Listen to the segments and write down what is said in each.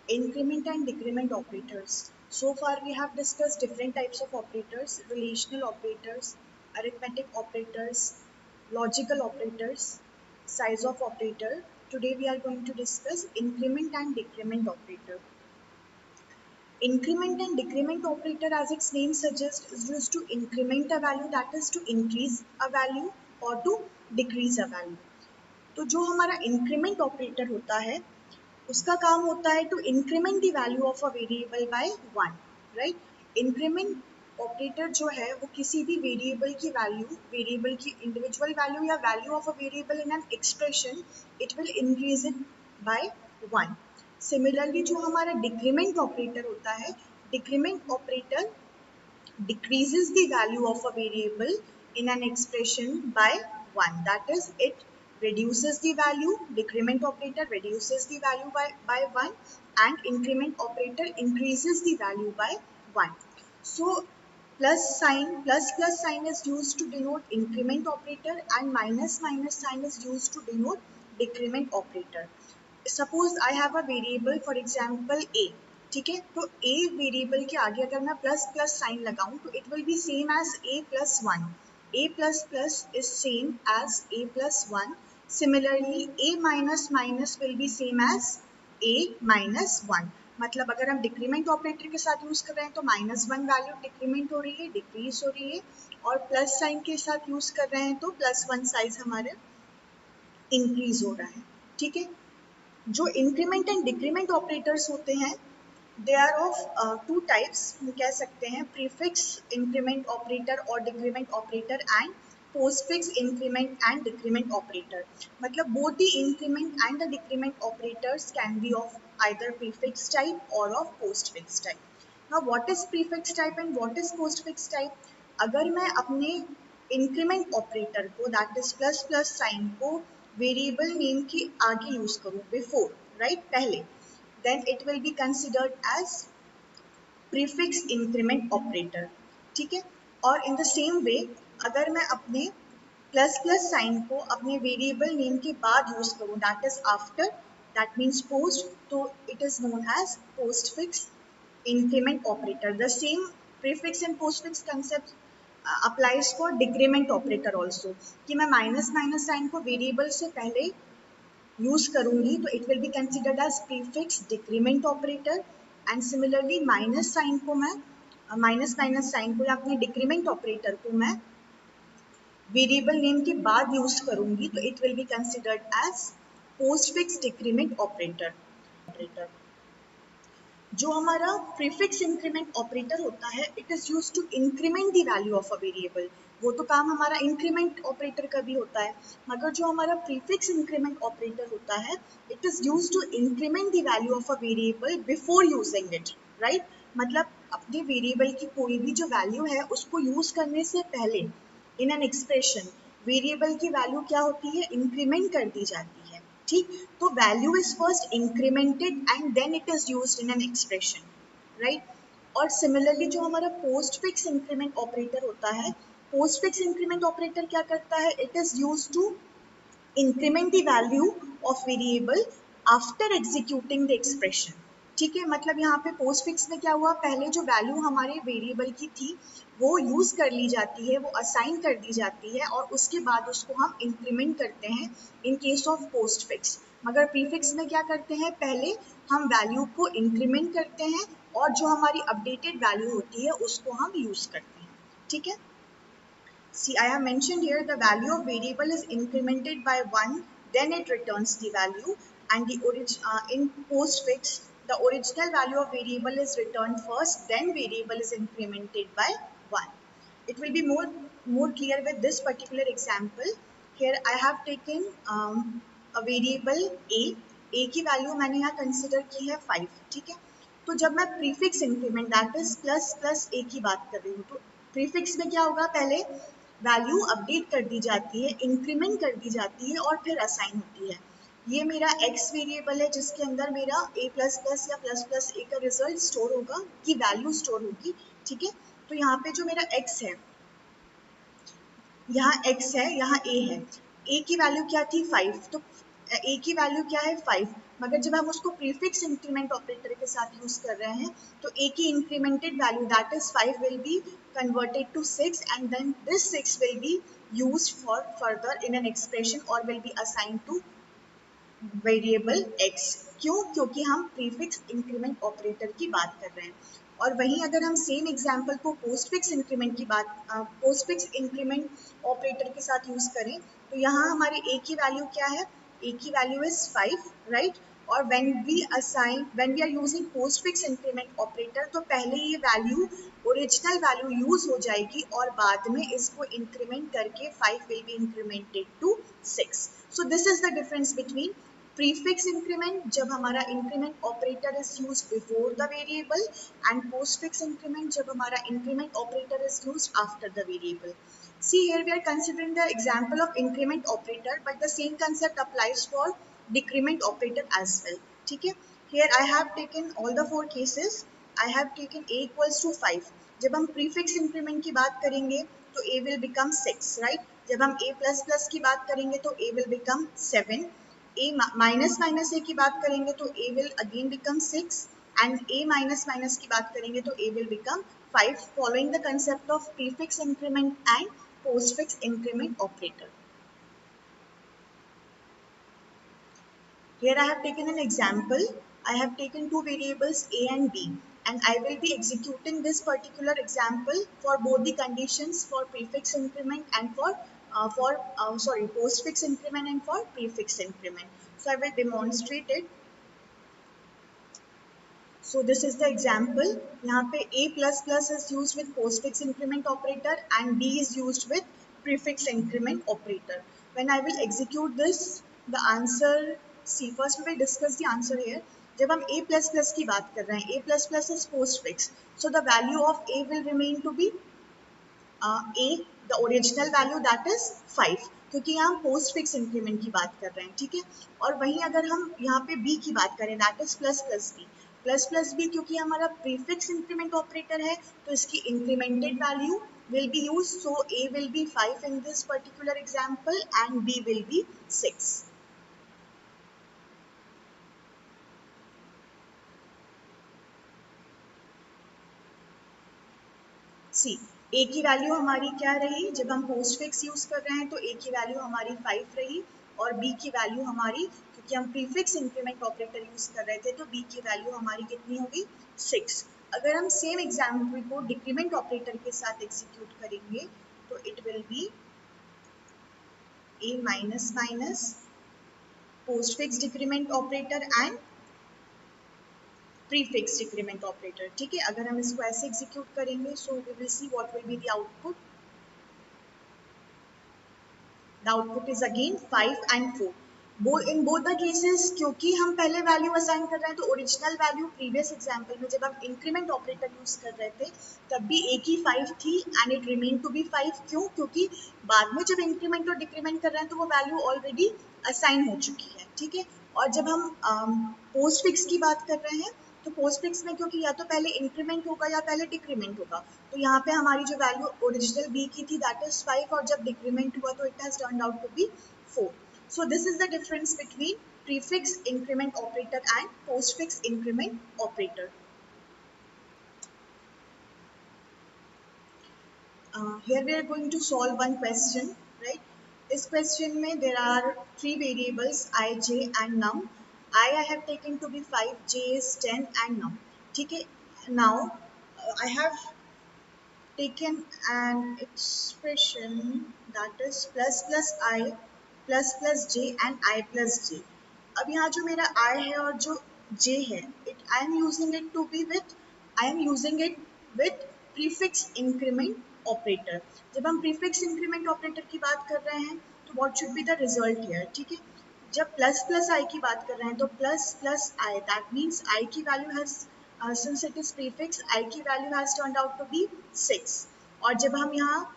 Increment and decrement operators. So far we have discussed different types of operators, relational operators, arithmetic operators, logical operators, size of operator. Today we are going to discuss increment and decrement operator. Increment and decrement operator, as its name suggests, is used to increment a value, that is to increase a value, or to decrease a value. तो जो हमारा increment operator होता है उसका काम होता है to increment the value of a variable by one, right. Increment operator जो है वो किसी भी वेरिएबल की वैल्यू, वेरिएबल की इंडिविजुअल वैल्यू या value of a variable in an expression, it will increase it by one. Similarly जो हमारा डिक्रीमेंट ऑपरेटर होता है, decrement operator decreases the value of a variable in an expression by 1. That is, it reduces the value, decrement operator reduces the value by 1, and increment operator increases the value by 1. So, plus sign is used to denote increment operator and minus sign is used to denote decrement operator. Suppose I have a variable, for example a, ठीक है। तो a variable के आगे अगर मैं plus plus sign लगाऊं तो it will be same as a plus one. a plus plus is same as a plus one. Similarly a minus minus will be same as a minus one. मतलब अगर हम decrement operator के साथ use कर रहे हैं तो minus one value decrement हो रही है, डिक्रीज हो रही है, और प्लस साइन के साथ यूज कर रहे हैं तो प्लस वन साइज हमारे इंक्रीज हो रहा है, ठीक है। जो इंक्रीमेंट एंड डिक्रीमेंट ऑपरेटर्स होते हैं, they are of two types, हम कह सकते हैं प्रीफिक्स इंक्रीमेंट ऑपरेटर और decrement operator, and postfix increment and decrement operator. मतलब both the increment and the decrement operators can be of either prefix type और of postfix type. Now what is prefix type and what is postfix type? अगर मैं अपने increment operator को, that is plus plus sign को, variable name के आगे use करूं, before, right, पहले, then it will be considered as prefix increment operator, ठीक है। और in the same way अगर मैं अपने प्लस प्लस साइन को अपने वेरिएबल नेम के बाद यूज करूं, that is after, that means post, तो it is known as postfix increment operator. The same prefix and postfix concept applies for decrement operator also, कि मैं माइनस माइनस साइन को variable से पहले use करूंगी तो it will be considered as prefix decrement operator, and similarly minus sign को मैं, minus minus sign को या अपने डिक्रीमेंट ऑपरेटर को मैं वेरिएबल नेम के बाद यूज करूंगी तो it will be considered as postfix decrement operator. जो हमारा प्रीफिक्स इंक्रीमेंट ऑपरेटर होता है, it is used to increment the value of a variable. वो तो काम हमारा इंक्रीमेंट ऑपरेटर का भी होता है, मगर जो हमारा प्रीफिक्स इंक्रीमेंट ऑपरेटर होता है, it is used to increment the value of a variable before using it, right. मतलब अपने वेरिएबल की कोई भी जो वैल्यू है उसको यूज करने से पहले इन एन एक्सप्रेशन वेरिएबल की वैल्यू क्या होती है, इंक्रीमेंट कर दी जाती है, ठीक। तो value is first incremented and then it is used in an expression, right. और सिमिलरली जो हमारा पोस्ट फिक्स इंक्रीमेंट ऑपरेटर होता है, पोस्ट फिक्स इंक्रीमेंट ऑपरेटर क्या करता है, it is used to increment the value of variable after executing the expression, ठीक है। मतलब यहाँ पे पोस्ट फिक्स में क्या हुआ, पहले जो वैल्यू हमारे वेरिएबल की थी वो यूज कर ली जाती है, वो असाइन कर दी जाती है, और उसके बाद उसको हम इंक्रीमेंट करते हैं in case of post fix. मगर प्रीफिक्स में क्या करते हैं, पहले हम वैल्यू को इंक्रीमेंट करते हैं और जो हमारी अपडेटेड वैल्यू होती है उसको हम यूज करते हैं, ठीक है। See, I have mentioned here the value of variable is incremented by 1, then it returns the value, and in postfix, the original value of variable is returned first, then variable is incremented by 1. It will be more clear with this particular example. Here I have taken a variable a की value मैंने यहाँ consider की है 5, ठीक है। तो जब मैं prefix increment, that is plus plus a की बात कर रही हूँ, तो प्रीफिक्स में क्या होगा, पहले वैल्यू अपडेट कर दी जाती है, इंक्रीमेंट कर दी जाती है और फिर असाइन होती है। ये मेरा x वेरिएबल है जिसके अंदर मेरा a प्लस प्लस या प्लस प्लस ए का रिजल्ट स्टोर होगा, की वैल्यू स्टोर होगी, ठीक है। तो यहाँ पे जो मेरा x है, यहाँ x है, यहाँ a है, a की वैल्यू क्या थी 5, तो ए की वैल्यू क्या है 5, मगर जब हम उसको प्रीफिक्स इंक्रीमेंट ऑपरेटर के साथ यूज कर रहे हैं तो ए की incremented value that is 5 will be converted to 6 and then this 6 will be used for further in an expression or will be assigned to variable x। क्यों? क्योंकि हम प्रीफिक्स इंक्रीमेंट ऑपरेटर की बात कर रहे हैं। और वहीं अगर हम सेम एग्जांपल को पोस्टफिक्स इंक्रीमेंट की बात पोस्टफिक्स इंक्रीमेंट ऑपरेटर के साथ यूज करें तो यहाँ हमारे a की वैल्यू क्या है? a की वैल्यू इज 5, राइट? और when we are using postfix increment operator तो पहले ये वैल्यू ओरिजिनल वैल्यू यूज हो जाएगी और बाद में इसको इंक्रीमेंट करके 5 will be incremented to 6। so this is the difference between prefix increment जब हमारा increment operator is used before the variable and postfix increment जब हमारा increment operator is used after the variable। See here we are considering the example of increment operator but the same concept applies for decrement operator as well। ठीक है, here I have taken all the 4 cases। I have taken a equals to 5। जब हम prefix increment की बात करेंगे तो a will become 6, right? जब हम a plus plus की बात करेंगे तो a will become 7। a minus minus a की बात करेंगे तो a will again become 6 and a minus minus की बात करेंगे तो a will become 5 following the concept of prefix increment and postfix increment operator। Here I have taken an example। I have taken two variables a and b and I will be executing this particular example for both the conditions for prefix increment and for postfix increment and for prefix increment। So I will demonstrate it। So this is the example। यहाँ पे a plus plus is used with postfix increment operator and b is used with prefix increment operator। When I will execute this, the answer, see first we will discuss the answer here। जब हम a plus plus की बात कर रहे हैं, a plus plus is postfix, so the value of a will remain to be a the original value that is 5 क्योंकि यहाँ हम पोस्ट फिक्स इंक्रीमेंट की बात कर रहे हैं। ठीक है, और वहीं अगर हम यहाँ पे b की बात करें that is plus plus B क्योंकि हमारा प्रीफिक्स इंक्रीमेंट ऑपरेटर है तो इसकी incremented value will be used, so a will be 5 in this particular example and b will be 6। सी ए की वैल्यू हमारी क्या रही? जब हम पोस्ट फिक्स यूज कर रहे हैं तो ए की वैल्यू हमारी 5 रही और बी की वैल्यू हमारी, क्योंकि हम प्रीफिक्स इंक्रीमेंट ऑपरेटर यूज कर रहे थे तो बी की वैल्यू हमारी कितनी होगी? 6। अगर हम सेम एग्जाम्पल को डिक्रीमेंट ऑपरेटर के साथ एग्जीक्यूट करेंगे तो it will be a minus minus postfix decrement operator and prefix decrement operator. ठीक है, अगर हम इसको ऐसे एग्जीक्यूट करेंगे so we will see what will be the output. The output is again 5 and 4। In both the cases क्योंकि हम पहले वैल्यू असाइन कर रहे हैं तो ओरिजिनल वैल्यू प्रीवियस एग्जांपल में जब हम इंक्रीमेंट ऑपरेटर यूज कर रहे थे तब भी a की 5 थी and it remain to be 5। क्यों? क्योंकि बाद में जब इंक्रीमेंट और डिक्रीमेंट कर रहे हैं तो वो वैल्यू ऑलरेडी असाइन हो चुकी है। ठीक है, और जब हम पोस्ट फिक्स की बात कर रहे हैं तो पोस्ट फिक्स में क्योंकि या तो पहले इंक्रीमेंट होगा या पहले डिक्रीमेंट होगा तो यहाँ पे हमारी जो वैल्यू ओरिजिनल b की थी दैट इज 5 और जब डिक्रीमेंट हुआ तो it has turned out to be 4। So this is the difference between prefix increment operator and postfix increment operator. Here we are going to solve one question, right? This question में there are 3 variables I, j and num। I have taken to be 5, j is 10 and num। ठीक है, now I have taken an expression that is plus I plus j and I plus j। अब यहाँ जो मेरा I है और जो j है I am using it to be with prefix increment operator। जब हम prefix increment operator की बात कर रहे हैं तो what should be the result here? ठीक है, जब plus I की बात कर रहे हैं तो plus I that means I की value has since it is prefix I की value has turned out to be 6। और जब हम यहाँ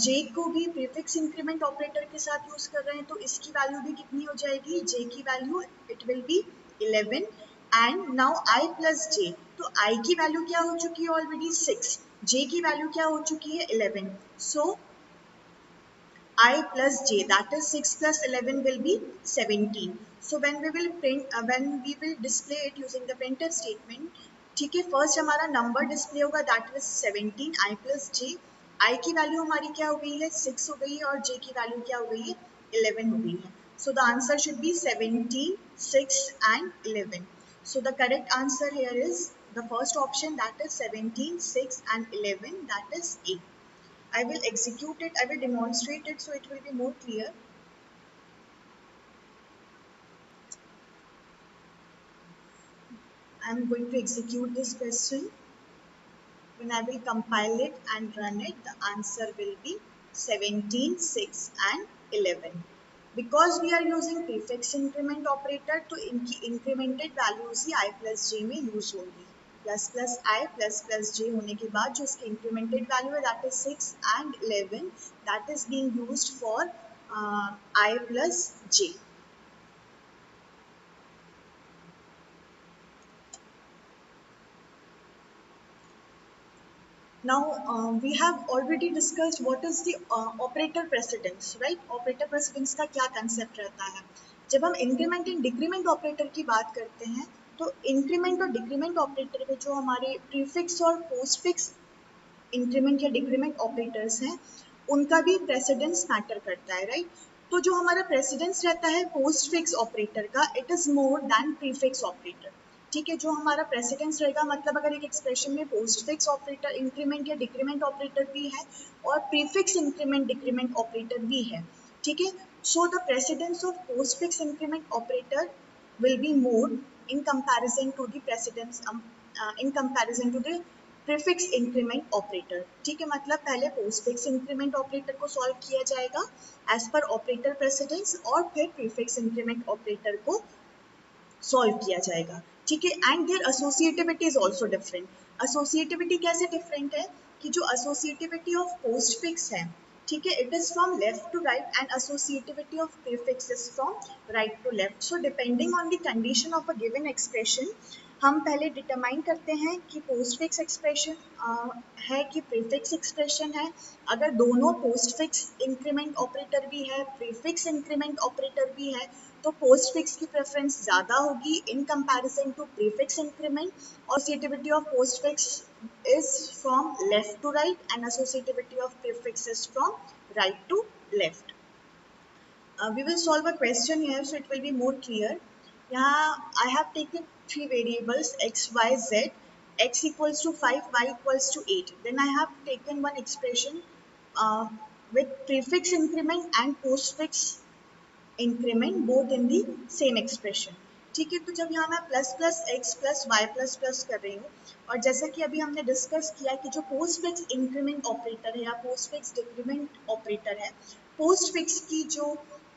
j को भी prefix increment operator के साथ यूज कर रहे हैं तो इसकी वैल्यू भी कितनी हो जाएगी? j की value it will be 11 and now I plus j तो I की वैल्यू क्या हो चुकी है? ऑलरेडी 6। j की वैल्यू क्या हो चुकी है? 11। सो I plus j that is 6 plus 11 will be 17। So when we will display it using the printf statement, ठीक है, फर्स्ट हमारा नंबर डिस्प्ले होगा दैट इज 17 i प्लस जे। आई की वैल्यू हमारी क्या हो गई है 6 हो गई है और जे की वैल्यू क्या हो गई है 11 हो गई है। So the answer should be 17, 6 and 11. So the correct answer here is the first option, that is 17, 6 and 11, that is A. I will execute it, I will demonstrate it so it will be more clear. I am going to execute this question. When I will compile it and run it, the answer will be 17, 6 and 11. Because we are using prefix increment operator, तो इनकी incremented values he I plus j में use होगी। plus I plus j होने के बाद जो इसकी incremented value है that is 6 and 11, that is being used for I plus j. Now we have already discussed what is the operator precedence, right? Operator precedence का क्या concept रहता है? जब हम increment and decrement operator की बात करते हैं तो increment और decrement operator में जो हमारे prefix और postfix increment या decrement operators हैं उनका भी precedence matter करता है, right? तो जो हमारा precedence रहता है postfix operator का, it is more than prefix operator. ठीक है, जो हमारा प्रेसिडेंस रहेगा मतलब अगर एक एक्सप्रेशन में पोस्टफिक्स ऑपरेटर इंक्रीमेंट या डिक्रीमेंट ऑपरेटर भी है और प्रीफिक्स इंक्रीमेंट डिक्रीमेंट ऑपरेटर भी है, ठीक है, so the precedence of postfix increment operator will be more in comparison to the precedence in comparison to the prefix increment operator. ठीक है, मतलब पहले पोस्टफिक्स इंक्रीमेंट ऑपरेटर को सॉल्व किया जाएगा एज पर ऑपरेटर प्रेसिडेंस और फिर प्रीफिक्स इंक्रीमेंट ऑपरेटर को सॉल्व किया जाएगा। ठीक है, and there associativity is also different. Associativity कैसे डिफरेंट है कि जो एसोसिएटिविटी ऑफ पोस्टफिक्स है, ठीक है, it is from left to right and associativity of prefix is from right to left. So depending on the condition of a given expression हम पहले determine करते हैं कि पोस्टफिक्स एक्सप्रेशन है कि प्रीफिक्स एक्सप्रेशन है। अगर दोनों पोस्टफिक्स इंक्रीमेंट ऑपरेटर भी है प्रीफिक्स इंक्रीमेंट ऑपरेटर भी है तो पोस्टफिक्स की प्रेफरेंस ज़्यादा होगी in comparison to prefix increment. Associativity of postfix is from left to right and associativity of prefix is from right to left. We will solve a question here so it will be more clear. यहाँ I have taken three variables x, y, z. X equals to 5, y equals to 8. Then I have taken one expression uh, with prefix increment and postfix increment both in the same expression. ठीक है, तो जब यहाँ मैं plus plus x plus y plus plus कर रही हूँ और जैसा कि अभी हमने डिस्कस किया कि जो पोस्ट फिक्स इंक्रीमेंट ऑपरेटर है या पोस्ट फिक्स डिक्रीमेंट ऑपरेटर है, पोस्ट फिक्स की जो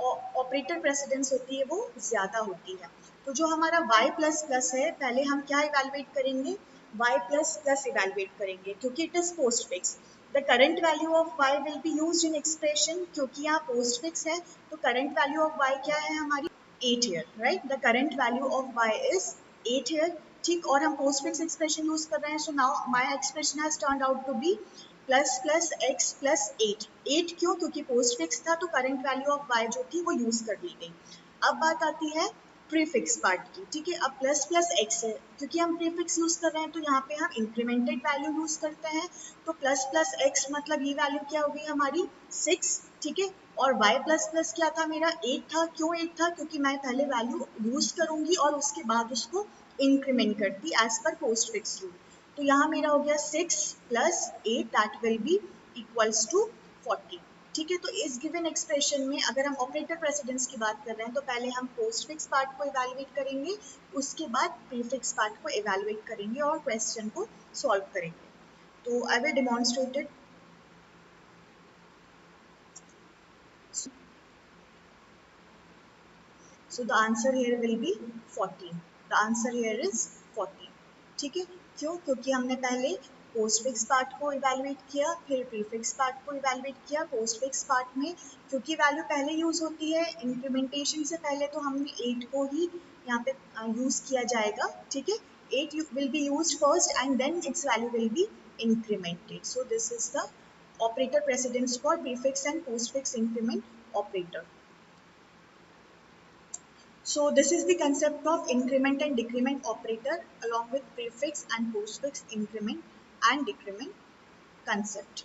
ऑपरेटर प्रेसिडेंस होती है वो ज़्यादा होती है। तो जो हमारा y प्लस प्लस है पहले हम क्या इवेलुएट करेंगे, y प्लस प्लस इवेलुएट करेंगे क्योंकि it is post fix. The current value of y will be used in expression क्योंकि यहाँ पोस्ट फिक्स है तो करंट वैल्यू ऑफ y क्या है हमारी 8 here, right? The current value of y is 8 here. ठीक, और हम पोस्ट फिक्स एक्सप्रेशन यूज कर रहे हैं so now my expression has turned out to be plus plus x plus 8। 8 क्यों, क्योंकि पोस्ट फिक्स था तो करंट वैल्यू ऑफ y जो थी वो यूज कर ली गई। अब बात आती है प्रीफिक्स पार्ट की। ठीक है, अब प्लस प्लस एक्स है क्योंकि हम प्रीफिक्स यूज कर रहे हैं तो यहाँ पे हम इंक्रीमेंटेड वैल्यू यूज करते हैं तो प्लस प्लस एक्स मतलब ये वैल्यू क्या हो गई हमारी 6। ठीक है, और y प्लस प्लस क्या था मेरा 8 था। क्यों 8 था, क्योंकि मैं पहले वैल्यू यूज करूंगी और उसके बाद उसको इंक्रीमेंट करती as per post fix rule. तो यहाँ मेरा हो गया 6 plus 8 that will be equals to 40। ठीक है, तो इस गिवन एक्सप्रेशन में अगर हम ऑपरेटर प्रेसिडेंस की बात कर रहे हैं तो पहले हम पोस्ट फिक्स पार्ट को इवेलुएट करेंगे, उसके बाद प्रीफिक्स पार्ट को इवेलुएट करेंगे और क्वेश्चन को सॉल्व करेंगे। तो I will demonstrate it. So the answer here will be 14. The answer here is 14. ठीक है, क्यों, क्योंकि हमने पहले पोस्ट फिक्स पार्ट को इवेलुएट किया फिर प्रीफिक्स पार्ट को इवेलुएट किया। पोस्ट फिक्स पार्ट में क्योंकि वैल्यू पहले यूज होती है इंप्लीमेंटेशन से पहले तो हमने 8 को ही यहाँ पे यूज किया जाएगा। ठीक है, 8 will be used first and then its value will be incremented. So this is the operator precedence for prefix and postfix increment operator. So this is the concept of increment and decrement operator along with prefix and postfix increment and decrement concept.